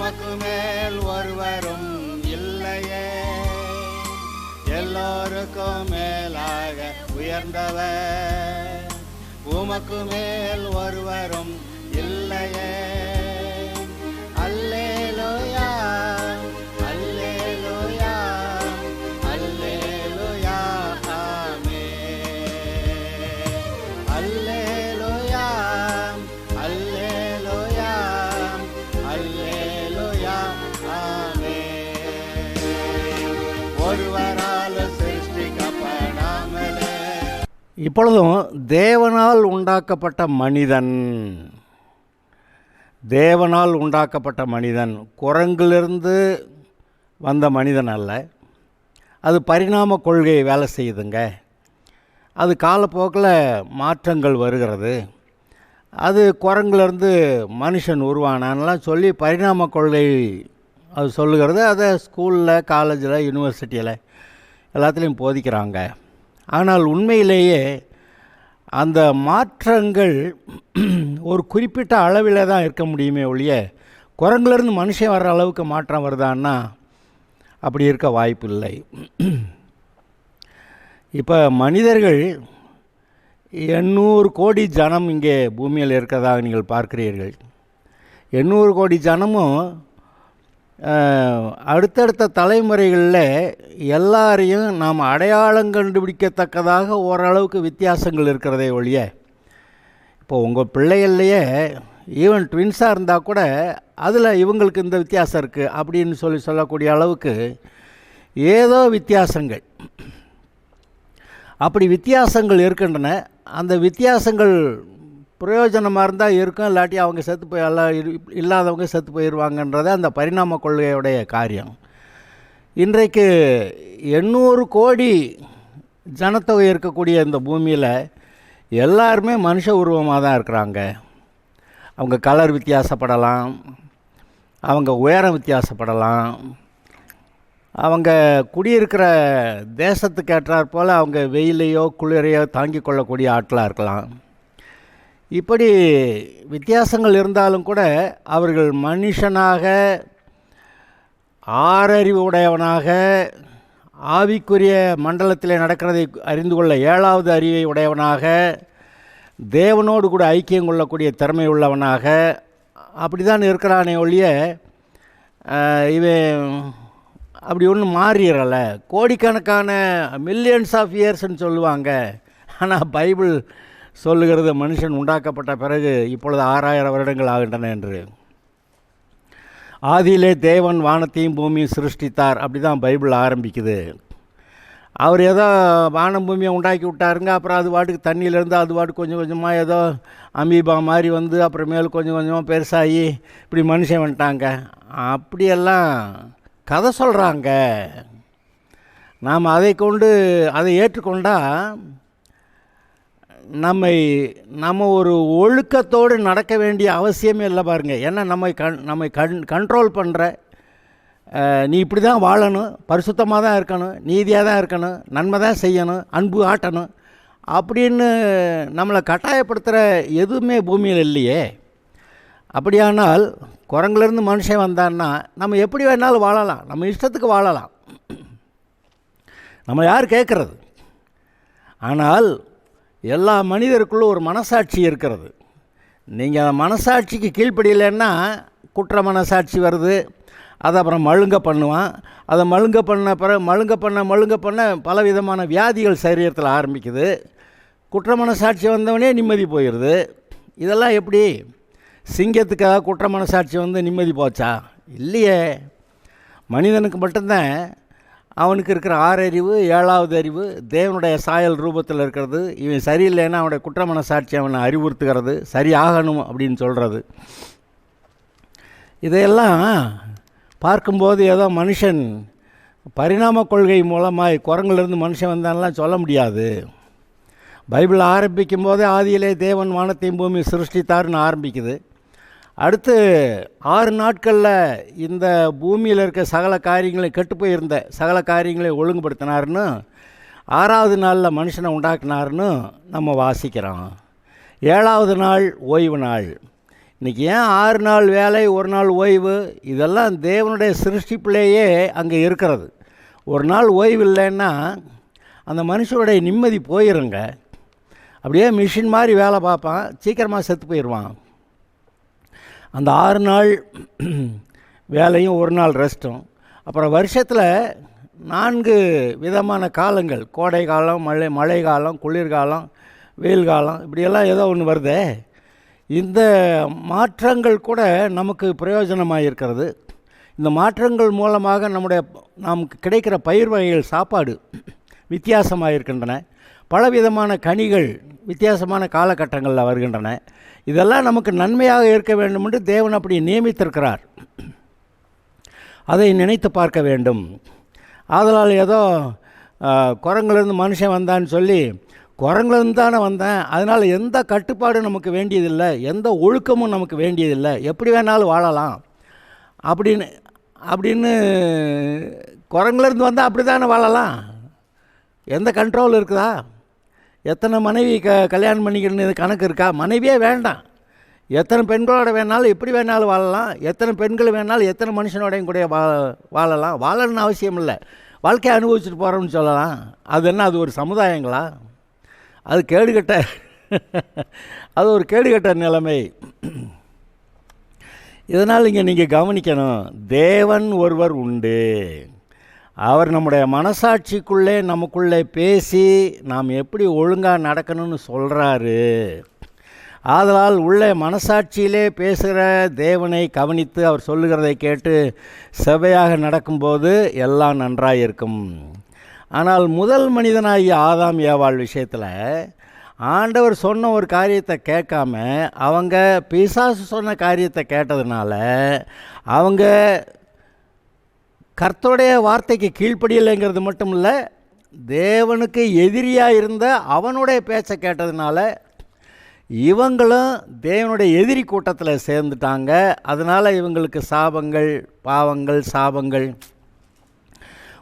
உமக்கு மேல் ஒருவரும் இல்லையே, எல்லோருக்கும் மேலாக உயர்ந்தவர். உமக்கு மேல் ஒருவரும் இல்லையே. அல்லேலூயா, அல்லேலூயா, அல்லேலூயா, ஆமென். அல்லேலூயா, அல்லேலூயா, அல்லேலூயா, ஆமென். ஒருவரால் சிருஷ்டிக்கப்படாமலே. இப்பொழுதும் தேவனால் உண்டாக்கப்பட்ட மனிதன், தேவனால் உண்டாக்கப்பட்ட மனிதன் குரங்கிலிருந்து வந்த மனிதன் அல்ல. அது பரிணாம கொள்கை வேலை செய்யுதுங்க. அது காலப்போக்கில் மாற்றங்கள் வருகிறது. அது குரங்கிலிருந்து மனுஷன் உருவானான்லாம் சொல்லி பரிணாம கொள்கை அது சொல்லுகிறது. அதை ஸ்கூலில், காலேஜில், யூனிவர்சிட்டியில் எல்லாத்துலேயும் போதிக்கிறாங்க. ஆனால் உண்மையிலேயே அந்த மாற்றங்கள் ஒரு குறிப்பிட்ட அளவில் தான் இருக்க முடியுமே ஒழிய, குரங்குலேருந்து மனுஷன் வர்ற அளவுக்கு மாற்றம் வருதான்னா அப்படி இருக்க வாய்ப்பு இல்லை. இப்போ மனிதர்கள் 800 கோடி ஜனம் இங்கே பூமியில் இருக்கிறதாக நீங்கள் பார்க்கிறீர்கள். 800 கோடி ஜனமும் அடுத்தடுத்த தலைமுறைகளில் எல்லாரையும் நாம் அடையாளம் கண்டுபிடிக்கத்தக்கதாக ஓரளவுக்கு வித்தியாசங்கள் இருக்கிறதே ஒழிய, இப்போ உங்கள் பிள்ளைகள்லையே ஈவன் ட்வின்ஸாக இருந்தால் கூட அதில் இவங்களுக்கு இந்த வித்தியாசம் இருக்குது அப்படின்னு சொல்லக்கூடிய அளவுக்கு ஏதோ வித்தியாசங்கள், அப்படி வித்தியாசங்கள் இருக்கின்றன. அந்த வித்தியாசங்கள் பிரயோஜனமாக இருந்தால் இருக்கும், இல்லாட்டி அவங்க செத்து போய் இல்லாதவங்க செத்து போயிடுவாங்கன்றது அந்த பரிணாம கொள்கையுடைய காரியம். இன்றைக்கு 800 கோடி ஜனத்தொகை இருக்கக்கூடிய இந்த பூமியில் எல்லாருமே மனுஷ உருவமாக தான் இருக்கிறாங்க. அவங்க கலர் வித்தியாசப்படலாம், அவங்க உயரம் வித்தியாசப்படலாம், அவங்க குடியிருக்கிற தேசத்துக்கு ஏற்றாற் போல் அவங்க வெயிலையோ குளிரையோ தாங்கி கொள்ளக்கூடிய ஆட்களாக இருக்கலாம். இப்படி வித்தியாசங்கள் இருந்தாலும் கூட அவர்கள் மனுஷனாக, ஆறறிவு உடையவனாக, ஆவிக்குரிய மண்டலத்தில் நடக்கிறதை அறிந்து கொள்ள 7வது அறிவை உடையவனாக, தேவனோடு கூட ஐக்கியம் கொள்ளக்கூடிய திறமை உள்ளவனாக அப்படி தான் இருக்கிறானே ஒழிய இவன் அப்படி ஒன்றும் மாறிடல. கோடிக்கணக்கான மில்லியன்ஸ் ஆஃப் இயர்ஸ்ன்னு சொல்லுவாங்க. ஆனால் பைபிள் சொல்லுகிறது மனுஷன் உண்டாக்கப்பட்ட பிறகு இப்பொழுது 6000 வருடங்கள் ஆகின்றன என்று. ஆதியிலே தேவன் வானத்தையும் பூமியும் சிருஷ்டித்தார், அப்படி தான் பைபிள் ஆரம்பிக்குது. அவர் ஏதோ வானம் பூமியை உண்டாக்கி விட்டாருங்க, அப்புறம் அது பாட்டுக்கு தண்ணியிலேருந்து அது பாட்டுக்கு கொஞ்சம் கொஞ்சமாக ஏதோ அமீபா மாதிரி வந்து அப்புறமேல் கொஞ்சம் கொஞ்சமாக பெருசாகி இப்படி மனுஷன் வந்துட்டாங்க அப்படியெல்லாம் கதை சொல்கிறாங்க. நாம் அதை ஏற்றுக்கொண்டால் நம்ம ஒரு ஒழுக்கத்தோடு நடக்க வேண்டிய அவசியமே இல்லை பாருங்கள். ஏன்னா நம்மை கண்ட்ரோல் பண்ணுற, நீ இப்படி தான் வாழணும், பரிசுத்தமாக தான் இருக்கணும், நீதியாக தான் இருக்கணும், நன்மை தான் செய்யணும், அன்பு ஆட்டணும் அப்படின்னு நம்மளை கட்டாயப்படுத்துகிற எதுவுமே பூமியில் இல்லையே. அப்படியானால் குரங்குலேருந்து மனுஷன் வந்தான்னா நம்ம எப்படி வேணாலும் வாழலாம், நம்ம இஷ்டத்துக்கு வாழலாம், நம்ம யார் கேட்குறது. ஆனால் எல்லா மனிதருக்குள்ளும் ஒரு மனசாட்சி இருக்கிறது. நீங்கள் அந்த மனசாட்சிக்கு கீழ்ப்படியலைன்னா குற்ற மனசாட்சி வருது. அதை அப்புறம் மழுங்க பண்ணுவான். அதை மழுங்க பண்ண பலவிதமான வியாதிகள் சரீரத்தில் ஆரம்பிக்குது. குற்ற மனசாட்சி வந்தவனே நிம்மதி போயிடுது. இதெல்லாம் எப்படி? சிங்கத்துக்காக குற்ற மனசாட்சி வந்து நிம்மதி போச்சா? இல்லையே. மனிதனுக்கு மட்டும்தான் அவனுக்கு இருக்கிற 6 அறிவு, 7வது அறிவு தேவனுடைய சாயல் ரூபத்தில் இருக்கிறது. இவன் சரியில்லைன்னா அவனுடைய குற்ற மனசாட்சி அவனை அறிவுறுத்துகிறது, சரியாகணும் அப்படின்னு சொல்கிறது. இதையெல்லாம் பார்க்கும்போது ஏதோ மனுஷன் பரிணாம கொள்கை மூலமாக குரங்கிலிருந்து மனுஷன் வந்தான்லாம் சொல்ல முடியாது. பைபிள் ஆரம்பிக்கும் போதே ஆதியிலே தேவன் வானத்தையும் பூமி சிருஷ்டித்தார்னு ஆரம்பிக்குது. அடுத்து 6 நாட்களில் இந்த பூமியில் இருக்க சகல காரியங்களையும் கெட்டு போயிருந்த சகல காரியங்களையும் ஒழுங்குபடுத்தினார்னு 6வது நாளில் மனுஷனை உண்டாக்குனார்னு நம்ம வாசிக்கிறோம். 7வது நாள் ஓய்வு நாள். இன்றைக்கி ஏன் 6 நாள் வேலை 1 நாள் ஓய்வு? இதெல்லாம் தேவனுடைய சிருஷ்டிப்பிலேயே அங்கே இருக்கிறது. ஒரு நாள் ஓய்வு இல்லைன்னா அந்த மனுஷனுடைய நிம்மதி போயிருங்க. அப்படியே மிஷின் மாதிரி வேலை பார்ப்பான், சீக்கிரமாக செத்து போயிடுவான். அந்த 6 நாள் வேலையும் 1 நாள் ரெஸ்ட்டும். அப்புறம் வருஷத்தில் 4 விதமான காலங்கள், கோடை காலம், மழை காலம், குளிர்காலம், வெயில் காலம், இப்படியெல்லாம் ஏதோ ஒன்று வருதே. இந்த மாற்றங்கள் கூட நமக்கு பிரயோஜனமாக இருக்கிறது. இந்த மாற்றங்கள் மூலமாக நமக்கு கிடைக்கிற பயிர் வகைகள், சாப்பாடு வித்தியாசமாக இருக்கின்றன. பலவிதமான கனிகள் வித்தியாசமான காலகட்டங்களில் வருகின்றன. இதெல்லாம் நமக்கு நன்மையாக இருக்க வேண்டும் என்று தேவன் அப்படி நியமித்திருக்கிறார். அதை நினைத்து பார்க்க வேண்டும். ஆதலால் ஏதோ குரங்குலேருந்து மனுஷன் வந்தான்னு சொல்லி, குரங்குலேருந்து தானே வந்தேன், அதனால் எந்த கட்டுப்பாடும் நமக்கு வேண்டியதில்லை, எந்த ஒழுக்கமும் நமக்கு வேண்டியதில்லை, எப்படி வேணாலும் வாழலாம் அப்படின்னு குரங்குலேருந்து வந்தால் அப்படி தானே வாழலாம். எந்த கண்ட்ரோல் இருக்குதா? எத்தனை மனைவி கல்யாணம் பண்ணிக்கணும்னு கணக்கு இருக்கா? மனைவியே வேண்டாம், எத்தனை பெண்களோட வேணாலும் எப்படி வேணாலும் வாழலாம், எத்தனை பெண்கள் வேணாலும் எத்தனை மனுஷனோடையும் கூட வாழலாம். வாழணும்னு அவசியம் இல்லை, வாழ்க்கையை அனுபவிச்சுட்டு போகிறோம்னு சொல்லலாம். அது என்ன, அது ஒரு சமுதாயங்களா? அது கேடுகட்ட அது ஒரு கேடுகட்ட நிலைமை. இதனால் இங்கே நீங்கள் கவனிக்கணும், தேவன் ஒருவர் உண்டு. அவர் நம்முடைய மனசாட்சிக்குள்ளே நமக்குள்ளே பேசி நாம் எப்படி ஒழுங்காக நடக்கணும்னு சொல்கிறாரு. ஆதலால் உள்ளே மனசாட்சியிலே பேசுகிற தேவனை கவனித்து அவர் சொல்லுகிறதை கேட்டு செவ்வையாக நடக்கும்போது எல்லாம் நன்றாக இருக்கும். ஆனால் முதல் மனிதனாகிய ஆதாம் ஏவாள் விஷயத்தில் ஆண்டவர் சொன்ன ஒரு காரியத்தை கேட்காம அவங்க பிசாசு சொன்ன காரியத்தை கேட்டதுனால அவங்க கர்த்தருடைய வார்த்தைக்கு கீழ்ப்படியலைங்கிறது மட்டும் இல்லை, தேவனுக்கு எதிரியாக இருந்த அவனுடைய பேச்சை கேட்டதுனால இவங்களும் தேவனுடைய எதிரி கூட்டத்தில் சேர்ந்துட்டாங்க. அதனால் இவங்களுக்கு சாபங்கள், பாவங்கள், சாபங்கள்,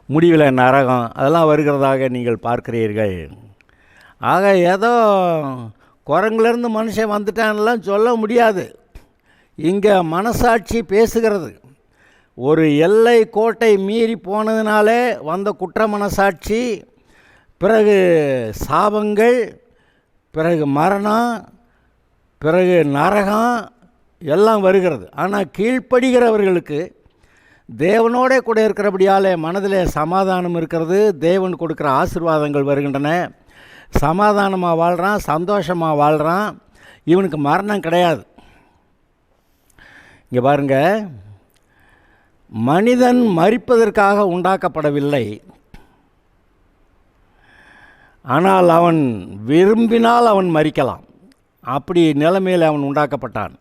முடிவில் நரகம் அதெல்லாம் வருகிறதாக நீங்கள் பார்க்கிறீர்கள். ஆக ஏதோ குரங்குலேருந்து மனுஷன் வந்துட்டான்லாம் சொல்ல முடியாது. இங்கே மனசாட்சி பேசுகிறது. ஒரு எல்லை கோட்டை மீறி போனதுனாலே வந்த குற்ற மனசாட்சி, பிறகு சாபங்கள், பிறகு மரணம், பிறகு நரகம் எல்லாம் வருகிறது. ஆனால் கீழ்ப்படுகிறவர்களுக்கு தேவனோட கூட இருக்கிறபடியாலே மனதிலே சமாதானம் இருக்கிறது. தேவன் கொடுக்குற ஆசீர்வாதங்கள் வருகின்றன. சமாதானமாக வாழ்கிறான், சந்தோஷமாக வாழ்கிறான். இவனுக்கு மரணம் கிடையாது. இங்கே பாருங்கள், மனிதன் மரிப்பதற்காக உண்டாக்கப்படவில்லை, ஆனால் அவன் விரும்பினால் அவன் மரிக்கலாம். அப்படி நிலைமையில் அவன் உண்டாக்கப்பட்டான்.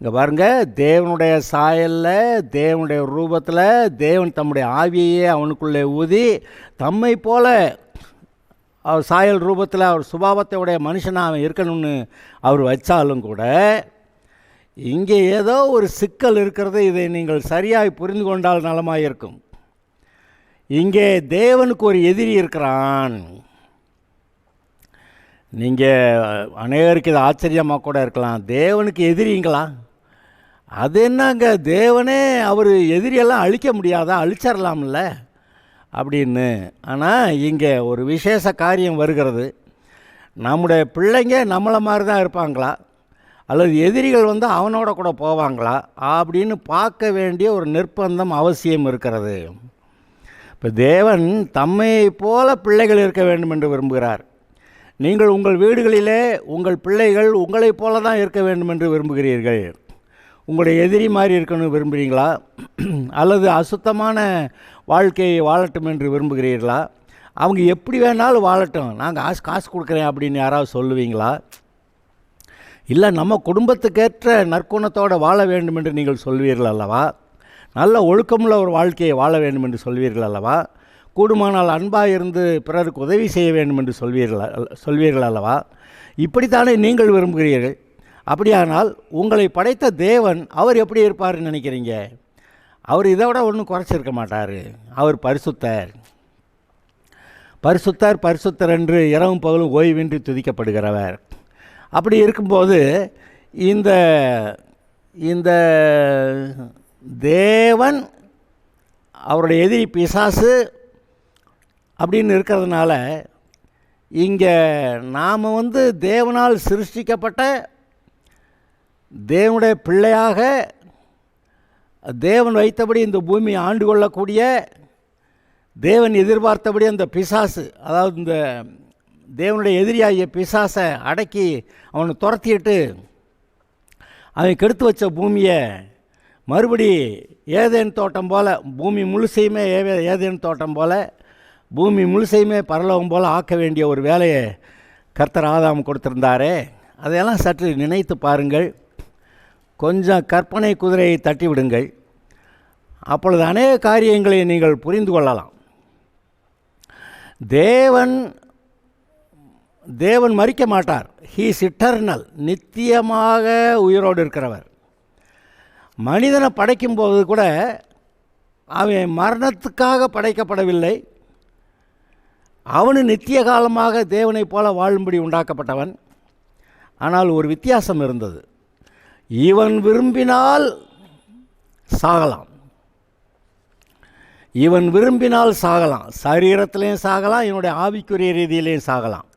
இங்கே பாருங்கள், தேவனுடைய சாயலில், தேவனுடைய ரூபத்தில் தேவன் தம்முடைய ஆவியையே அவனுக்குள்ளே ஊதி தம்மை போல அவர் சாயல் ரூபத்தில் அவர் சுபாவத்தையுடைய மனுஷனாக அவன் இருக்கணும்னு அவர் வச்சாலும் கூட இங்கே ஏதோ ஒரு சிக்கல் இருக்கிறது. இதை நீங்கள் சரியாக புரிந்து கொண்டால் நலமாக இருக்கும். இங்கே தேவனுக்கு ஒரு எதிரி இருக்கிறான். நீங்கள் அநேகருக்கு இது ஆச்சரியமாக கூட இருக்கலாம், தேவனுக்கு எதிரிங்களா? அது என்னங்க, தேவனே அவர் எதிரியெல்லாம் அழிக்க முடியாதா, அழிச்சிடலாம்ல அப்படின்னு. ஆனால் இங்கே ஒரு விசேஷ காரியம் வருகிறது. நம்முடைய பிள்ளைங்க நம்மளை மாதிரி தான் இருப்பாங்களா, அல்லது எதிரிகள் வந்து அவனோட கூட போவாங்களா அப்படின்னு பார்க்க வேண்டிய ஒரு நிர்பந்தம் அவசியம் இருக்கிறது. இப்போ தேவன் தம்மை போல பிள்ளைகள் இருக்க வேண்டும் என்று விரும்புகிறார். நீங்கள் உங்கள் வீடுகளிலே உங்கள் பிள்ளைகள் உங்களைப் போல தான் இருக்க வேண்டும் என்று விரும்புகிறீர்கள். உங்களுடைய எதிரி மாதிரி இருக்கணும்னு விரும்புகிறீங்களா, அல்லது அசுத்தமான வாழ்க்கையை வாழட்டும் என்று விரும்புகிறீர்களா? அவங்க எப்படி வேணாலும் வாழட்டும், நாங்கள் காசு கொடுக்குறேன் அப்படின்னு யாராவது சொல்லுவீங்களா? இல்லை, நம்ம குடும்பத்துக்கேற்ற நற்குணத்தோடு வாழ வேண்டும் என்று நீங்கள் சொல்வீர்கள் அல்லவா? நல்ல ஒழுக்கமுள்ள ஒரு வாழ்க்கையை வாழ வேண்டும் என்று சொல்வீர்கள் அல்லவா? கூடுமானால் அன்பாக இருந்து பிறருக்கு உதவி செய்ய வேண்டும் என்று சொல்வீர்கள் அல்லவா? இப்படித்தானே நீங்கள் விரும்புகிறீர்கள். அப்படியானால் உங்களை படைத்த தேவன் அவர் எப்படி இருப்பார்னு நினைக்கிறீங்க? அவர் இதை விட ஒன்றும் குறைச்சிருக்க மாட்டார். அவர் பரிசுத்தர். பரிசுத்தர் பரிசுத்தர் என்று இரவும் பகலும் ஓய்வின்றி துதிக்கப்படுகிறவர். அப்படி இருக்கும்போது இந்த இந்த தேவன் அவருடைய எதிரி பிசாசு அப்படின்னு இருக்கிறதுனால இங்கே நாம் தேவனால் சிருஷ்டிக்கப்பட்ட தேவனுடைய பிள்ளையாக தேவன் வைத்தபடி இந்த பூமியை ஆண்டு கொள்ளக்கூடிய தேவன் எதிர்பார்த்தபடி அந்த பிசாசு, அதாவது இந்த தேவனுடைய எதிரியாகிய பிசாசை அடக்கி அவனை துரத்திட்டு அவன் கெடுத்து வச்ச பூமியை மறுபடி ஏதேன் தோட்டம் போல், பூமி முழுசையுமே ஏதேன் தோட்டம் போல், பூமி முழுசையுமே பரலோகம் போல் ஆக்க வேண்டிய ஒரு வேலையை கர்த்தர் ஆதாம் கொடுத்திருந்தாரே, அதையெல்லாம் சற்று நினைத்து பாருங்கள். கொஞ்சம் கற்பனை குதிரையை தட்டி விடுங்கள். அப்பொழுது அநேக காரியங்களை நீங்கள் புரிந்து கொள்ளலாம். தேவன் மரிக்க மாட்டார். ஹீ இஸ் இட்டர்னல், நித்தியமாக உயிரோடு இருக்கிறவர். மனிதனை படைக்கும்போது கூட அவன் மரணத்துக்காக படைக்கப்படவில்லை. அவனு நித்திய காலமாக தேவனைப் போல வாழும்படி உண்டாக்கப்பட்டவன். ஆனால் ஒரு வித்தியாசம் இருந்தது. இவன் விரும்பினால் சாகலாம், இவன் விரும்பினால் சாகலாம், சரீரத்திலையும் சாகலாம், இவனுடைய ஆவிக்குரிய ரீதியிலையும் சாகலாம்.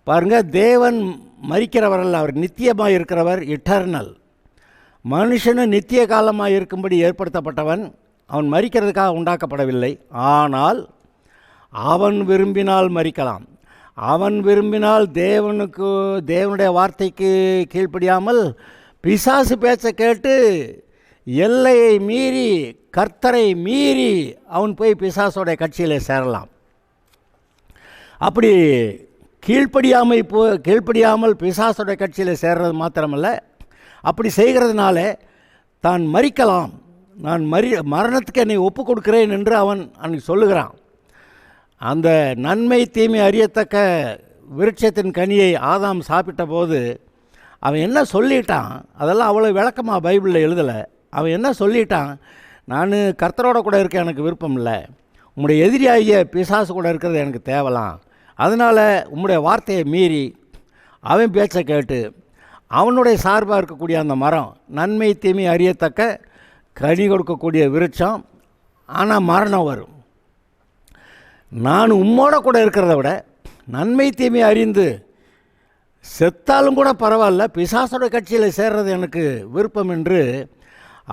பாருங்கள், தேவன் மரிக்கிறவரல்ல, அவர் நித்தியமாக இருக்கிறவர், இட்டர்னல். மனுஷனு நித்திய காலமாக இருக்கும்படி ஏற்படுத்தப்பட்டவன். அவன் மரிக்கிறதுக்காக உண்டாக்கப்படவில்லை. ஆனால் அவன் விரும்பினால் மரிக்கலாம். அவன் விரும்பினால் தேவனுடைய வார்த்தைக்கு கீழ்ப்படியாமல் பிசாசு பேச்சை கேட்டு எல்லையை மீறி, கர்த்தரை மீறி அவன் போய் பிசாசோடைய கட்சியில் சேரலாம். அப்படி கீழ்ப்படியாமல் பிசாசோடைய கட்சியில் சேர்றது மாத்திரமல்ல, அப்படி செய்கிறதுனால தான் மரிக்கலாம், நான் மரணத்துக்கு என்னை ஒப்பு கொடுக்கிறேன் என்று அவன் அன்றைக்கி சொல்லுகிறான். அந்த நன்மை தீமை அறியத்தக்க விருட்சத்தின் கனியை ஆதாம் சாப்பிட்ட போது அவன் என்ன சொல்லிட்டான், அதெல்லாம் அவ்வளோ விளக்கமாக பைபிளில் எழுதலை. அவன் என்ன சொல்லிட்டான், நான் கர்த்தரோட கூட இருக்க எனக்கு விருப்பம் இல்லை, உம்முடைய எதிரியாகிய பிசாசு கூட இருக்கிறது எனக்கு தேவலாம். அதனால் உம்முடைய வார்த்தையை மீறி அவன் பேச்சை கேட்டு அவனுடைய சார்பாக இருக்கக்கூடிய அந்த மரம், நன்மை தீமை அறியத்தக்க கனி கொடுக்கக்கூடிய விருட்சம், ஆனால் மரணம் வரும். நான் உம்மோட கூட இருக்கிறத விட நன்மை தீமை அறிந்து செத்தாலும் கூட பரவாயில்ல, பிசாசோட கட்சியில் சேர்றது எனக்கு விருப்பம் என்று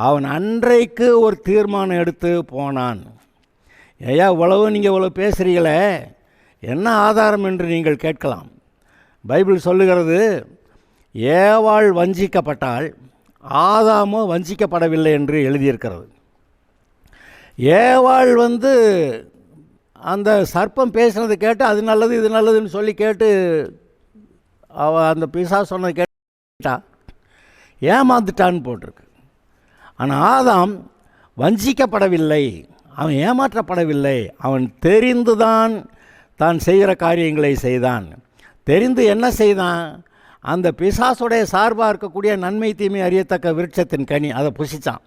அவன் அன்றைக்கு ஒரு தீர்மானம் எடுத்து போனான். ஐயா, நீங்கள் இவ்வளோ பேசுகிறீங்களே, என்ன ஆதாரம் என்று நீங்கள் கேட்கலாம். பைபிள் சொல்லுகிறது, ஏவாள் வஞ்சிக்கப்பட்டால் ஆதாமோ வஞ்சிக்கப்படவில்லை என்று எழுதியிருக்கிறது. ஏவாள் அந்த சர்ப்பம் பேசுனது கேட்டு அது நல்லது இது நல்லதுன்னு சொல்லி கேட்டு அந்த பிசாசு சொன்னது கேட்டா ஏமாந்துட்டான்னு போட்டிருக்கு. ஆனால் ஆதாம் வஞ்சிக்கப்படவில்லை, அவன் ஏமாற்றப்படவில்லை. அவன் தெரிந்து தான் செய்கிற காரியங்களை செய்தான். தெரிந்து என்ன செய்தான், அந்த பிசாசுடைய சார்பாக இருக்கக்கூடிய நன்மை தீமை அறியத்தக்க விருட்சத்தின் கனி அதை புசித்தான்.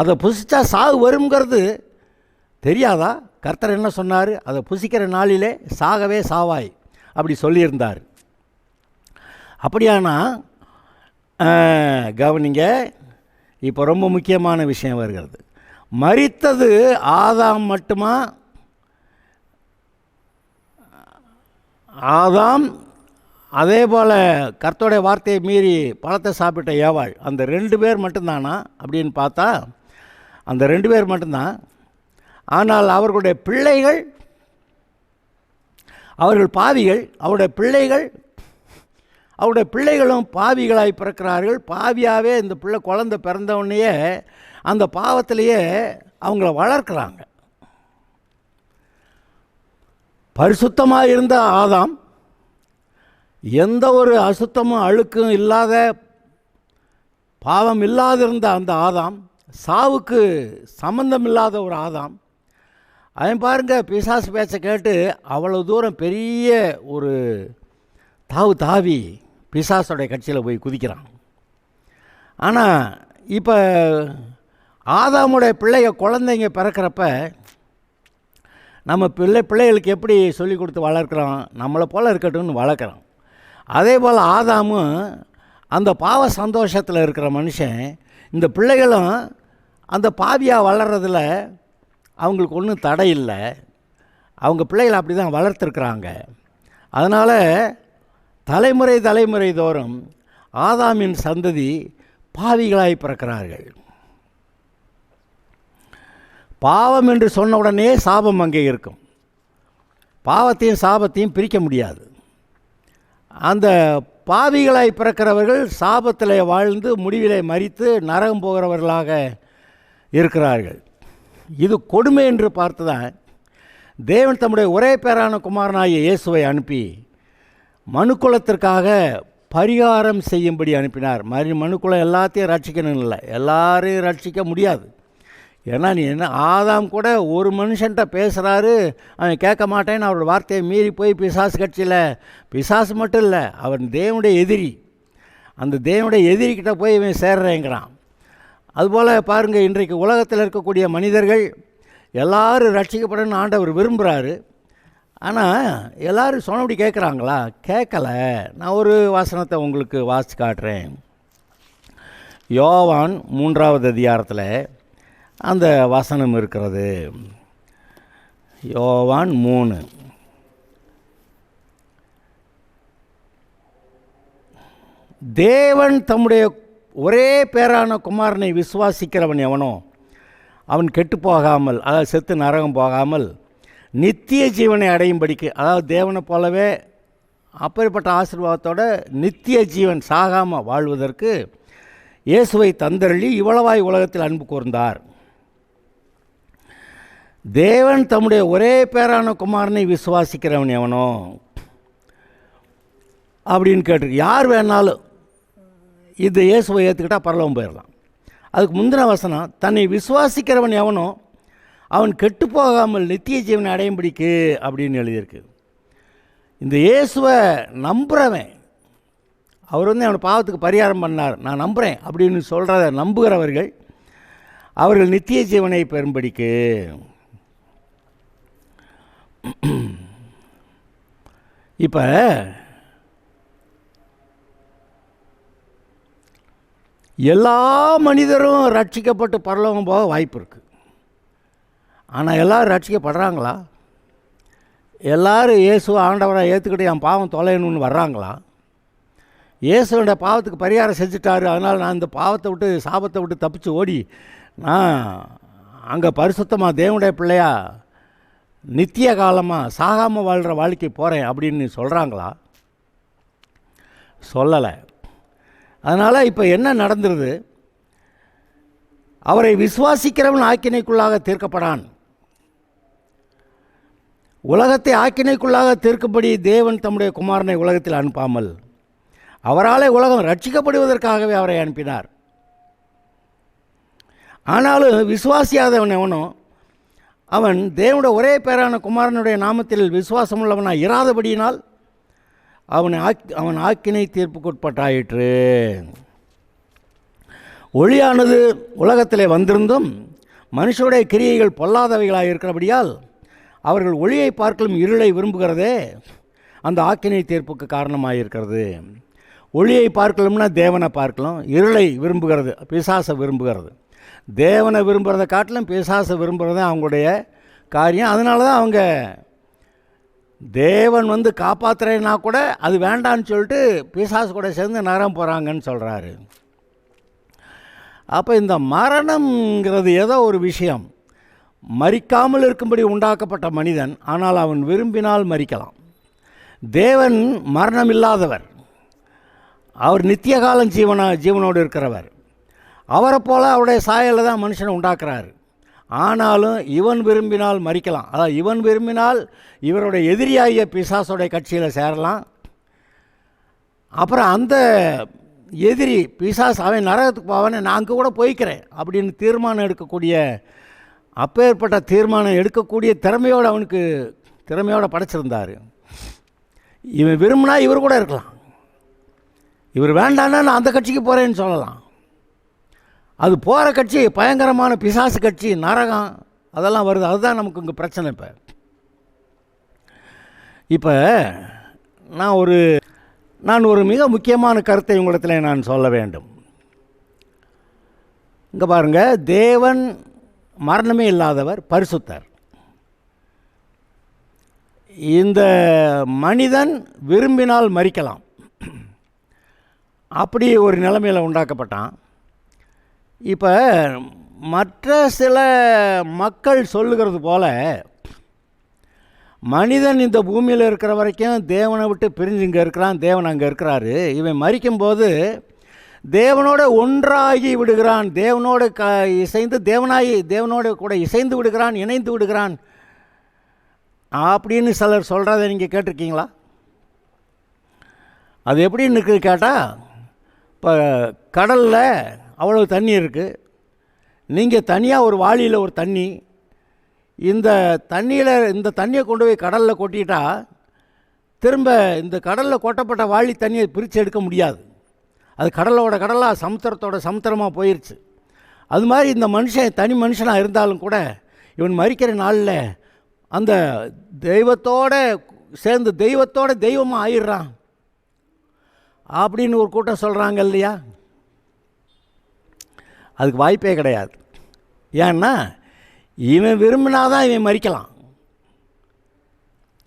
அதை புசித்தா சாவு வருங்கிறது தெரியாதா? கர்த்தர் என்ன சொன்னார், அதை புசிக்கிற நாளிலே சாகவே சாவாய் அப்படி சொல்லியிருந்தார். அப்படியானா கவனிங்க, இப்போ ரொம்ப முக்கியமான விஷயம் வருகிறது. மரித்தது ஆதாம் மட்டுமா? ஆதாம் அதே போல் கர்த்தருடைய வார்த்தையை மீறி பழத்தை சாப்பிட்ட ஏவாள், அந்த 2 பேர் மட்டும்தானா அப்படின்னு பார்த்தா அந்த 2 பேர் மட்டும்தான். ஆனால் அவர்களுடைய பிள்ளைகள், அவர்கள் பாவிகள், அவருடைய பிள்ளைகளும் பாவிகளாய் பிறக்கிறார்கள். பாவியாகவே இந்த குழந்தை பிறந்தவுடனேயே அந்த பாவத்திலேயே அவங்கள வளர்க்குறாங்க. பரிசுத்தமாக இருந்த ஆதாம், எந்த ஒரு அசுத்தமும் அழுக்கும் இல்லாத, பாவம் இல்லாதிருந்த அந்த ஆதாம், சாவுக்கு சம்பந்தம் இல்லாத ஒரு ஆதாம், அவன் பாருங்க பிசாசு பேச்சை கேட்டு அவ்வளோ தூரம் பெரிய ஒரு தாவி பிசாசோடைய கட்சியில் போய் குதிக்கிறான். ஆனால் இப்போ ஆதாமுடைய குழந்தைங்க பிறக்கிறப்ப நம்ம பிள்ளைகளுக்கு எப்படி சொல்லி கொடுத்து வளர்க்குறோம், நம்மளை போல் இருக்கட்டும்னு வளர்க்குறோம். அதே போல் ஆதாமும் அந்த பாவ சந்தோஷத்தில் இருக்கிற மனுஷன், இந்த பிள்ளைகளும் அந்த பாவியாக வளர்கிறதுல அவங்களுக்கு ஒன்றும் தடை இல்லை. அவங்க பிள்ளைகளை அப்படி தான் வளர்த்துருக்குறாங்க. அதனால் தலைமுறை தலைமுறை தோறும் ஆதாமின் சந்ததி பாவிகளாய் பிறக்கிறார்கள். பாவம் என்று சொன்ன உடனே சாபம் அங்கே இருக்கும். பாவத்தையும் சாபத்தையும் பிரிக்க முடியாது. அந்த பாவிகளாய் பிறக்கிறவர்கள் சாபத்தில் வாழ்ந்து முடிவிலே மரித்து நரகம் போகிறவர்களாக இருக்கிறார்கள். இது கொடுமை என்று பார்த்து தான் தேவன் தம்முடைய ஒரே பேரான குமாரனாகிய இயேசுவை அனுப்பி மனுக்குலத்திற்காக பரிகாரம் செய்யும்படி அனுப்பினார். மனுக்குலம் எல்லாத்தையும் ரட்சிக்கணும் இல்லை, எல்லாரையும் ரட்சிக்க முடியாது. ஏன்னா நீ என்ன, ஆதாம் கூட ஒரு மனுஷன்ட்ட பேசுகிறாரு, அவன் கேட்க மாட்டேன்னு அவரோட வார்த்தையை மீறி போய் பிசாசு கட்சியில், பிசாசு மட்டும் இல்லை, அவன் தேவனுடைய எதிரி, அந்த தேவனுடைய எதிரிக்கிட்ட போய் இவன் சேர்றேங்கிறான். அதுபோல் பாருங்கள், இன்றைக்கு உலகத்தில் இருக்கக்கூடிய மனிதர்கள் எல்லோரும் ரட்சிக்கப்படணும்னு ஆண்டவர் விரும்புகிறாரு. ஆனால் எல்லோரும் சொன்னபடி கேட்குறாங்களா? கேட்கலை. நான் ஒரு வசனத்தை உங்களுக்கு வாசித்து காட்டுறேன். யோவான் 3வது அதிகாரத்தில் அந்த வசனம் இருக்கிறது. யோவான் 3. தேவன் தம்முடைய ஒரே பேரான குமாரனை விசுவாசிக்கிறவன் எவனோ அவன் கெட்டு போகாமல், அதாவது செத்து நரகம் போகாமல் நித்திய ஜீவனை அடையும்படிக்கு, அதாவது தேவனை போலவே அப்படிப்பட்ட ஆசீர்வாதத்தோட நித்திய ஜீவன் சாகாமல் வாழ்வதற்கு இயேசுவை தந்தருளி இவ்வளவாய் உலகத்தில் அன்பு கூர்ந்தார். தேவன் தம்முடைய ஒரே பேரான குமாரனை விசுவாசிக்கிறவன் எவனோ அப்படின்னு கேட்டிருக்கு. யார் வேணாலும் இது இயேசுவை ஏற்றுக்கிட்டால் பரலோகம் போயிடலாம். அதுக்கு முந்தின வசனம், தன்னை விசுவாசிக்கிறவன் எவனோ அவன் கெட்டு போகாமல் நித்திய ஜீவனை அடையும்படிக்கு அப்படின்னு எழுதியிருக்கு. இந்த இயேசுவை நம்புகிறவன், அவர் அவனை பாவத்துக்கு பரிகாரம் பண்ணார், நான் நம்புகிறேன் அப்படின்னு சொல்கிறத நம்புகிறவர்கள் அவர்கள் நித்திய ஜீவனை பெறும்படிக்கு. இப்போ எல்லா மனிதரும் ரட்சிக்கப்பட்டு பரலோகம் போக வாய்ப்பு இருக்குது. ஆனால் எல்லோரும் ரட்சிக்கப்படுறாங்களா? எல்லோரும் இயேசு ஆண்டவராக ஏற்றுக்கிட்டு என் பாவம் தொலையணும்னு வர்றாங்களா? இயேசுவோட பாவத்துக்கு பரிகாரம் செஞ்சுட்டாரு, அதனால் நான் இந்த பாவத்தை விட்டு சாபத்தை விட்டு தப்பிச்சு ஓடி நான் அங்கே பரிசுத்தமாக தேவனுடைய பிள்ளையா நித்திய காலமாக சாகாமல் வாழ்கிற வாழ்க்கை போகிறேன் அப்படின்னு சொல்கிறாங்களா? சொல்லலை. அதனால் இப்போ என்ன நடந்துருது? அவரை விசுவாசிக்கிறவன் ஆக்கினைக்குள்ளாக தீர்க்கப்படான். உலகத்தை ஆக்கினைக்குள்ளாக தீர்க்கும்படி தேவன் தம்முடைய குமாரனை உலகத்தில் அனுப்பாமல் அவராலே உலகம் ரட்சிக்கப்படுவதற்காகவே அவரை அனுப்பினார். ஆனாலும் விசுவாசியாதவன் எவனோ அவன் தேவனுடைய ஒரே பேரான குமாரனுடைய நாமத்தில் விசுவாசமுள்ளவனாக இராதபடியினால் அவன் ஆக்கினை தீர்ப்புக்குட்பட்டாயிற்று. ஒளியானது உலகத்திலே வந்திருந்தும் மனுஷனுடைய கிரியைகள் பொல்லாதவைகளாக இருக்கிறபடியால் அவர்கள் ஒளியை பார்க்கலும் இருளை விரும்புகிறதே அந்த ஆக்கினை தீர்ப்புக்கு காரணமாக இருக்கிறது. ஒளியை பார்க்கலும்னா தேவனை பார்க்கலாம், இருளை விரும்புகிறது பிசாசை விரும்புகிறது. தேவனை விரும்புகிறத காட்டிலும் பிசாசை விரும்புகிறது அவங்களுடைய காரியம். அதனால தான் அவங்க தேவன் காப்பாற்றுறேன்னா கூட அது வேண்டான்னு சொல்லிட்டு பிசாசு கூட சேர்ந்து நரகம் போகிறாங்கன்னு சொல்கிறாரு. அப்போ இந்த மரணம்ங்கிறது ஏதோ ஒரு விஷயம், மரிக்காமல் இருக்கும்படி உண்டாக்கப்பட்ட மனிதன், ஆனால் அவன் விரும்பினால் மரிக்கலாம். தேவன் மரணம் இல்லாதவர், அவர் நித்திய காலம் ஜீவனோடு இருக்கிறவர். அவரை போல் அவருடைய சாயலில் தான் மனுஷனை உண்டாக்குறாரு. ஆனாலும் இவன் விரும்பினால் மரிக்கலாம். அதாவது இவன் விரும்பினால் இவருடைய எதிரியாகிய பிசாசோடைய கட்சியில் சேரலாம். அப்புறம் அந்த எதிரி பிசாசு அவன் நரகத்துக்கு போவானே, நான் அங்கே கூட போய்க்கிறேன் அப்படின்னு தீர்மானம் எடுக்கக்கூடிய, அப்பேற்பட்ட தீர்மானம் எடுக்கக்கூடிய திறமையோடு படைச்சிருந்தார். இவன் விரும்பினா இவர் கூட இருக்கலாம், இவர் வேண்டான்னா நான் அந்த கட்சிக்கு போகிறேன்னு சொல்லலாம். அது போகிற கட்சி பயங்கரமான பிசாசு கட்சி, நரகம் அதெல்லாம் வருது. அதுதான் நமக்கு இங்கே பிரச்சனை. இப்போ நான் ஒரு நான் ஒரு மிக முக்கியமான கருத்தை உங்களிடத்தில் நான் சொல்ல வேண்டும். இங்கே பாருங்கள், தேவன் மரணமே இல்லாதவர், பரிசுத்தர். இந்த மனிதன் விரும்பினால் மரிக்கலாம், அப்படி ஒரு நிலைமையில் உண்டாக்கப்பட்டான். இப்போ மற்ற சில மக்கள் சொல்லுகிறது போல, மனிதன் இந்த பூமியில் இருக்கிற வரைக்கும் தேவனை விட்டு பிரிஞ்சு இங்கே இருக்கிறான், தேவன் அங்கே இருக்கிறாரு. இவன் மரிக்கும்போது தேவனோட ஒன்றாகி விடுகிறான், தேவனோடு இசைந்து தேவனோடு கூட இசைந்து விடுகிறான், இணைந்து விடுகிறான் அப்படின்னு சிலர் சொல்கிறத நீங்கள் கேட்டிருக்கீங்களா? அது எப்படின்னு இருக்குது கேட்டால், இப்போ கடலில் அவ்வளோ தண்ணி இருக்குது, நீங்கள் தனியாக ஒரு வாளியில் ஒரு தண்ணி, இந்த தண்ணியை கொண்டு போய் கடலில் கொட்டிட்டா திரும்ப இந்த கடலில் கொட்டப்பட்ட வாளி தண்ணியை பிரித்து எடுக்க முடியாது. அது கடலாக சமுத்திரத்தோட சமுத்திரமாக போயிடுச்சு. அது மாதிரி இந்த மனுஷன் தனி மனுஷனாக இருந்தாலும் கூட இவன் மரிக்கிற நாளில் அந்த தெய்வத்தோடு சேர்ந்து தெய்வமாக ஆயிடுறான் அப்படின்னு ஒரு கூட்டம் சொல்கிறாங்க இல்லையா? அதுக்கு வாய்ப்பே கிடையாது. ஏன்னா இவன் விரும்பினாதான் இவன் மரிக்கலாம்,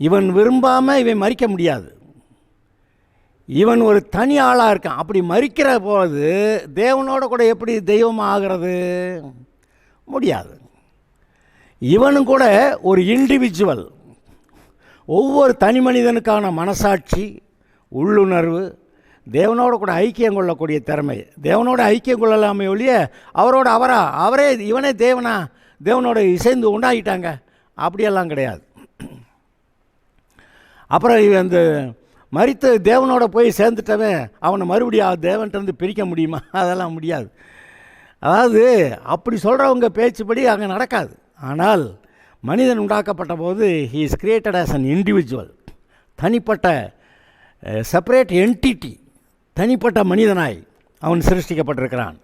இவன் விரும்பாமல் இவன் மரிக்க முடியாது. இவன் ஒரு தனி ஆளாக இருக்கான். அப்படி மரிக்கிற போது தேவனோட கூட எப்படி தெய்வமாக ஆகிறது? முடியாது. இவனும் கூட ஒரு இண்டிவிஜுவல். ஒவ்வொரு தனி மனிதனுக்கான மனசாட்சி, உள்ளுணர்வு, தேவனோட கூட ஐக்கியம் கொள்ளக்கூடிய திறமை. தேவனோட ஐக்கியம் கொள்ளலாமே ஒழிய அவரே இவனே தேவனோட இசைந்து உண்டாகிட்டாங்க அப்படியெல்லாம் கிடையாது. அப்புறம் அந்த மரித்து தேவனோட போய் சேர்ந்துட்டவன் அவனை மறுபடியும் தேவன்கிட்டருந்து பிரிக்க முடியுமா? அதெல்லாம் முடியாது. அதாவது அப்படி சொல்கிறவங்க பேச்சுப்படி அங்கே நடக்காது. ஆனால் மனிதன் உண்டாக்கப்பட்ட போது he is created as an individual, தனிப்பட்ட செப்பரேட் என்டிட்டி, தனிப்பட்ட மனிதனாய் அவன் சிருஷ்டிக்கப்பட்டிருக்கிறான்.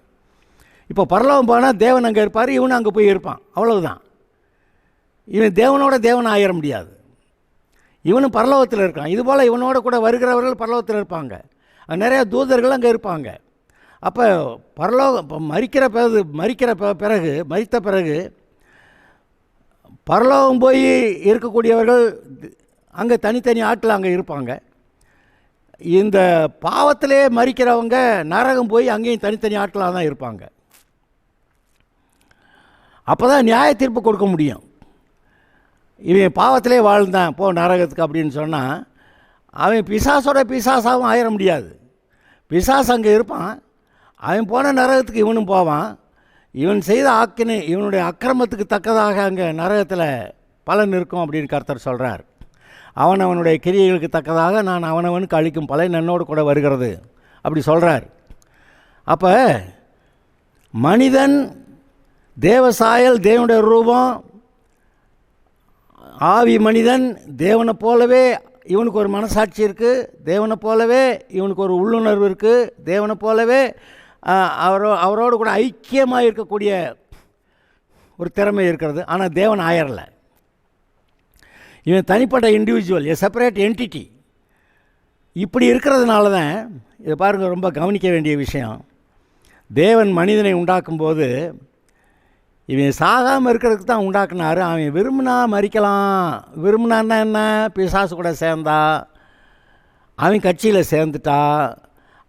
இப்போ பரலோகம் போனால் தேவன் அங்கே இருப்பார், இவனும் அங்கே போய் இருப்பான், அவ்வளவுதான். இவன் தேவன் ஆயிட முடியாது. இவனும் பரலோகத்தில் இருக்கான். இதுபோல் இவனோட கூட வருகிறவர்கள் பரலோகத்தில் இருப்பாங்க. நிறையா தூதர்கள் அங்கே இருப்பாங்க. அப்போ மரித்த பிறகு பரலோகம் போய் இருக்கக்கூடியவர்கள் அங்கே தனித்தனி ஆட்கள் அங்கே இருப்பாங்க. இந்த பாவத்திலே மரிக்கிறவங்க நரகம் போய் அங்கேயும் தனித்தனி ஆட்களாக தான் இருப்பாங்க. அப்போ தான் நியாய தீர்ப்பு கொடுக்க முடியும். இவன் பாவத்திலே வாழ்ந்தான் போ நரகத்துக்கு அப்படின்னு சொன்னால் அவன் பிசாசாகவும் ஆயிட முடியாது. பிசாசு அங்கே இருப்பான், அவன் போன நரகத்துக்கு இவனும் போவான். இவன் செய்த இவனுடைய அக்கிரமத்துக்கு தக்கதாக அங்கே நரகத்தில் பலன் இருக்கும் அப்படின்னு கர்த்தர் சொல்கிறார். அவனுடைய கிரியைகளுக்கு தக்கதாக நான் அவனவனுக்கு அளிக்கும் பலன் என்னோடு கூட வருகிறது அப்படி சொல்கிறார். அப்போ மனிதன் தேவசாயல், தேவனுடைய ரூபம், ஆவி மனிதன் தேவனை போலவே இவனுக்கு ஒரு மனசாட்சி இருக்குது, தேவனை போலவே இவனுக்கு ஒரு உள்ளுணர்வு இருக்குது, தேவனை போலவே அவரோடு கூட ஐக்கியமாக இருக்கக்கூடிய ஒரு திறமை இருக்கிறது. ஆனால் தேவன் ஆயிரலை. இவன் தனிப்பட்ட இண்டிவிஜுவல், எ செப்பரேட் என்டிட்டி. இப்படி இருக்கிறதுனால தான் இதை பாருங்கள், ரொம்ப கவனிக்க வேண்டிய விஷயம். தேவன் மனிதனை உண்டாக்கும்போது இவன் சாகாமல் இருக்கிறதுக்கு தான் உண்டாக்குனார். அவன் விரும்பினா மரிக்கலாம். விரும்பினான்னா என்ன? பிசாசு கூட சேர்ந்தா, அவன் கட்சியில் சேர்ந்துட்டா,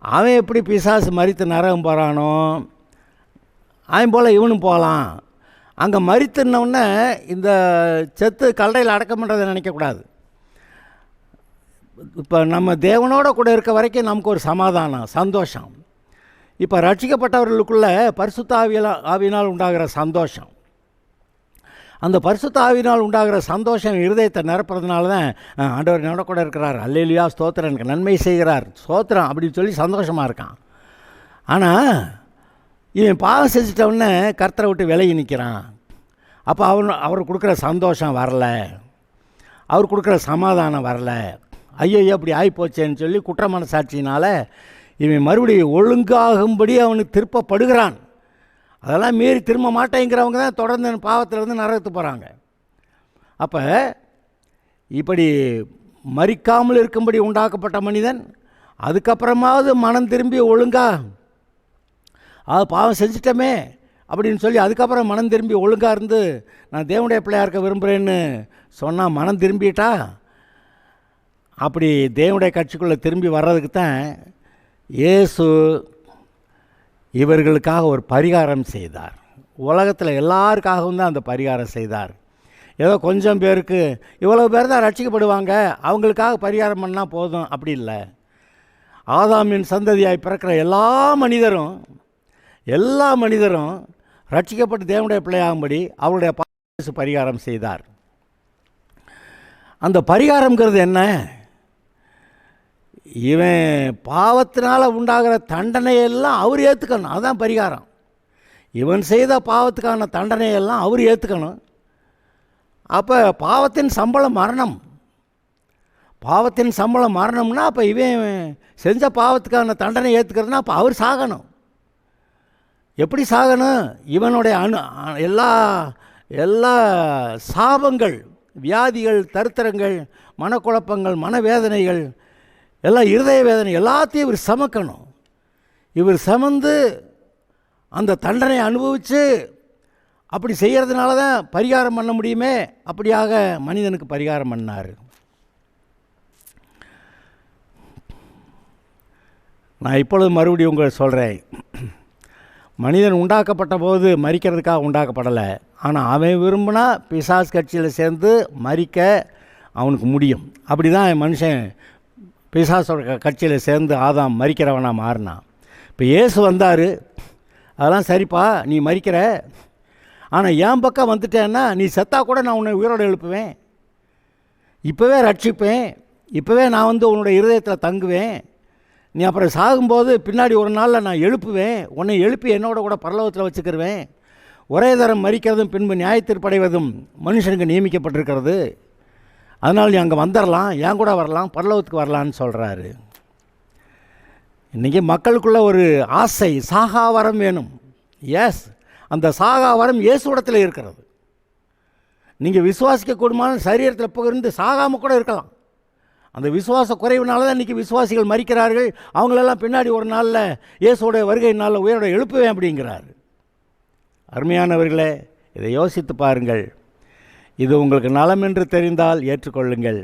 அவன் எப்படி பிசாசு மரித்து நரகம் போகிறானோ அவன் போல் இவனும் போகலாம். அங்கே மரித்துனவுடனே இந்த செத்து கல்லறையில் அடக்கம் பண்ணுறதை நினைக்கக்கூடாது. இப்போ நம்ம தேவனோட கூட இருக்க வரைக்கும் நமக்கு ஒரு சமாதானம், சந்தோஷம். இப்போ ரட்சிக்கப்பட்டவர்களுக்குள்ளே பரிசுத்த ஆவியினால் உண்டாகிற சந்தோஷம், அந்த பரிசுத்த ஆவியினால் உண்டாகிற சந்தோஷம் இருதயத்தை நிரப்புறதுனால தான் ஆண்டவர் என்னோட கூட இருக்கிறார், அல்லேலூயா ஸ்தோத்திரம், எனக்கு நன்மை செய்கிறார், ஸ்தோத்திரம் அப்படின்னு சொல்லி சந்தோஷமாக இருக்கான். ஆனால் இவன் பாவம் செஞ்சிட்டவுடனே கர்த்தரை விட்டு விலகி நிற்கிறான். அப்போ அவர் கொடுக்குற சந்தோஷம் வரலை, அவர் கொடுக்குற சமாதானம் வரலை. ஐயோ அப்படி ஆகிப்போச்சேன்னு சொல்லி குற்ற மனசாட்சியினால் இவன் மறுபடியும் ஒழுங்காகும்படி அவனுக்கு திருப்பப்படுகிறான். அதெல்லாம் மீறி திரும்ப மாட்டேங்கிறவங்க தான் தொடர்ந்து பாவத்திலேருந்து நரகத்துக்கு போகிறாங்க. அப்போ இப்படி மரிக்காமல் இருக்கும்படி உண்டாக்கப்பட்ட மனிதன் அதுக்கப்புறமாவது மனம் திரும்பி ஒழுங்கா பாவம் செஞ்சிட்டமே அப்படின்னு சொல்லி அதுக்கப்புறம் மனம் திரும்பி ஒழுங்காக இருந்து நான் தேவனுடைய பிள்ளையா இருக்க விரும்புகிறேன்னு சொன்னால் மனம் திரும்பிட்டா அப்படி தேவனுடைய கட்சிக்குள்ளே திரும்பி வர்றதுக்கு தான் இயேசு இவர்களுக்காக ஒரு பரிகாரம் செய்தார். உலகத்தில் எல்லாருக்காகவும் தான் அந்த பரிகாரம் செய்தார். ஏதோ கொஞ்சம் பேருக்கு இவ்வளோ பேர் தான் ரட்சிக்கப்படுவாங்க, அவங்களுக்காக பரிகாரம் பண்ணால் போதும், அப்படி இல்லை. ஆதாமின் சந்ததியாய் பிறக்கிற எல்லா மனிதரும் ரட்சிக்கப்பட்டு தேவனுடைய பிள்ளையாகும்படி அவருடைய பரிகாரம் செய்தார். அந்த பரிகாரம்ங்கிறது என்ன? இவன் பாவத்தினால் உண்டாகிற தண்டனையெல்லாம் அவர் ஏற்றுக்கணும். அதுதான் பரிகாரம். இவன் செய்த பாவத்துக்கான தண்டனையெல்லாம் அவர் ஏற்றுக்கணும். அப்போ பாவத்தின் சம்பளம் மரணம்னா அப்போ இவன் செஞ்ச பாவத்துக்கான தண்டனை ஏற்றுக்கிறதுனா அப்போ அவர் சாகணும். எப்படி சாகணும்? இவனுடைய எல்லா சாபங்கள், வியாதிகள், தரித்திரங்கள், மனக்குழப்பங்கள், மனவேதனைகள், எல்லாம் இருதய வேதனை எல்லாத்தையும் இவர் சமக்கணும். இவர் சமந்து அந்த தண்டனை அனுபவித்து அப்படி செய்கிறதுனால தான் பரிகாரம் பண்ண முடியுமே. அப்படியாக மனிதனுக்கு பரிகாரம் பண்ணார். நான் இப்பொழுது மறுபடியும் உங்களுக்கு சொல்கிறேன், மனிதன் உண்டாக்கப்பட்ட போது மரிக்கிறதுக்காக உண்டாக்கப்படலை. ஆனால் அவன் விரும்பினா பிசாசு கட்சியில் சேர்ந்து மரிக்க அவனுக்கு முடியும். அப்படி தான் மனுஷன் பிசாசோட கட்சியில் சேர்ந்து ஆதாம் மரிக்கிறவனாக மாறினான். இப்போ இயேசு வந்தார், அதெல்லாம் சரிப்பா நீ மரிக்கிற, ஆனால் என் பக்கம் வந்துட்டேன்னா நீ செத்தா கூட நான் உன்னை உயிரோடு எழுப்புவேன், இப்போவே ரட்சிப்பேன், இப்போவே நான் உன்னுடைய இருதயத்தில் தங்குவேன், நீ அப்புறம் சாகும்போது பின்னாடி ஒரு நாளில் நான் எழுப்புவேன், உன்னை எழுப்பி என்னோட கூட பரலோகத்தில் வச்சுக்கிருவேன். ஒரே தரம் மரிக்கிறதும் பின்பு நியாயத்தீர்ப்படைவதும் மனுஷனுக்கு நியமிக்கப்பட்டிருக்கிறது. அதனால் நீ அங்கே வந்துடலாம், என் கூட வரலாம், பரலோகத்துக்கு வரலான்னு சொல்கிறாரு. இன்றைக்கி மக்களுக்குள்ள ஒரு ஆசை, சாகாவரம் வேணும். எஸ், அந்த சாகாவரம் இயேசுடத்தில் இருக்கிறது. நீங்கள் விசுவாசிக்க கூடுமான சரீரத்தில் புகழ்ந்து சாகாமல் கூட இருக்கலாம். அந்த விசுவாச குறைவுனால தான் இன்றைக்கி விசுவாசிகள் மரிக்கிறார்கள். அவங்களெல்லாம் பின்னாடி ஒரு நாளில் இயேசுடைய வருகை நாளில் உயிரோட எழுப்புவேன் அப்படிங்கிறார். அருமையானவர்களே, இதை யோசித்து பாருங்கள். இது உங்களுக்கு நலம் என்று தெரிந்தால் ஏற்றுக்கொள்ளுங்கள்,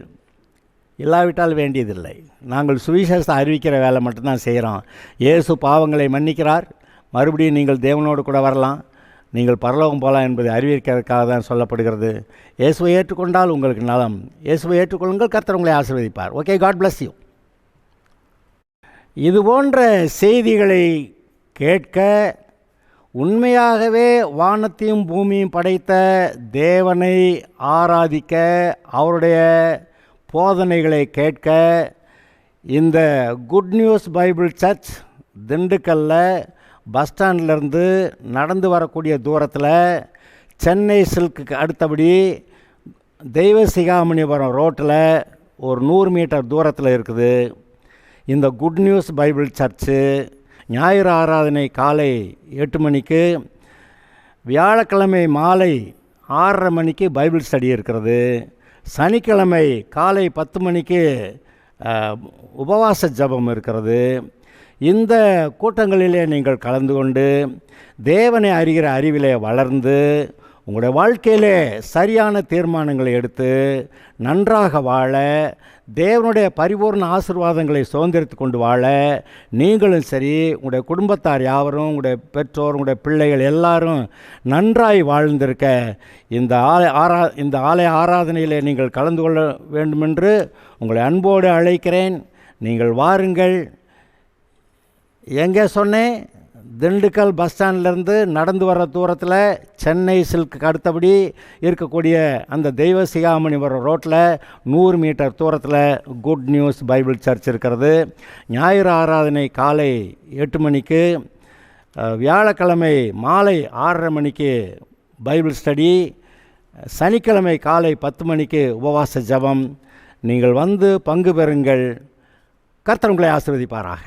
இல்லாவிட்டால் வேண்டியதில்லை. நாங்கள் சுவிசேஷத்தை அறிவிக்கிற வேலை மட்டும்தான் செய்கிறோம். இயேசு பாவங்களை மன்னிக்கிறார், மறுபடியும் நீங்கள் தேவனோடு கூட வரலாம், நீங்கள் பரலோகம் போகலாம் என்பதை அறிவிக்கிறதுக்காக தான் சொல்லப்படுகிறது. இயேசுவை ஏற்றுக்கொண்டால் உங்களுக்கு நலம். இயேசுவை ஏற்றுக்கொள்ளுங்கள், கர்த்தர் உங்களை ஆசீர்வதிப்பார். Okay, God bless you. இது போன்ற செய்திகளை கேட்க, உண்மையாகவே வானத்தையும் பூமியும் படைத்த தேவனை ஆராதிக்க, அவருடைய போதனைகளை கேட்க, இந்த குட் நியூஸ் பைபிள் சர்ச் திண்டுக்கல்லில் பஸ் ஸ்டாண்ட்லேருந்து நடந்து வரக்கூடிய தூரத்தில், சென்னை சில்க்கு அடுத்தபடி தெய்வ சிகாமணிபுரம் ரோட்டில் ஒரு 100 மீட்டர் தூரத்தில் இருக்குது. இந்த குட் நியூஸ் பைபிள் சர்ச்சு ஞாயிறு ஆராதனை காலை 8 மணிக்கு, வியாழக்கிழமை மாலை 6:30 மணிக்கு பைபிள் ஸ்டடி இருக்கிறது. சனிக்கிழமை காலை 10 மணிக்கு உபவாச ஜபம் இருக்கிறது. இந்த கூட்டங்களிலே நீங்கள் கலந்து கொண்டு தேவனை அறிகிற அறிவிலே வளர்ந்து உங்களுடைய வாழ்க்கையிலே சரியான தீர்மானங்களை எடுத்து நன்றாக வாழ, தேவனுடைய பரிபூர்ண ஆசீர்வாதங்களை சுதந்திரித்து கொண்டு வாழ, நீங்களும் சரி, உங்களுடைய குடும்பத்தார் யாவரும், உங்களுடைய பெற்றோர், உங்களுடைய பிள்ளைகள் எல்லாரும் நன்றாய் வாழ்ந்திருக்க இந்த ஆலய ஆராதனையில் நீங்கள் கலந்து கொள்ள வேண்டுமென்று உங்களை அன்போடு அழைக்கிறேன். நீங்கள் வாருங்கள். எங்கே சொன்னேன்? திண்டுக்கல் பஸ் ஸ்டாண்ட்லேருந்து நடந்து வர தூரத்தில் சென்னை சில்க்கு அடுத்தபடி இருக்கக்கூடிய அந்த தெய்வ சிகாமணிபுரம் ரோட்டில் 100 மீட்டர் தூரத்தில் குட் நியூஸ் பைபிள் சர்ச் இருக்கிறது. ஞாயிறு ஆராதனை காலை 8 மணிக்கு, வியாழக்கிழமை மாலை 6:30 மணிக்கு பைபிள் ஸ்டடி, சனிக்கிழமை காலை 10 மணிக்கு உபவாச ஜபம். நீங்கள் வந்து பங்கு பெறுங்கள். கர்த்தர் உங்களை ஆசீர்வதிப்பாராக.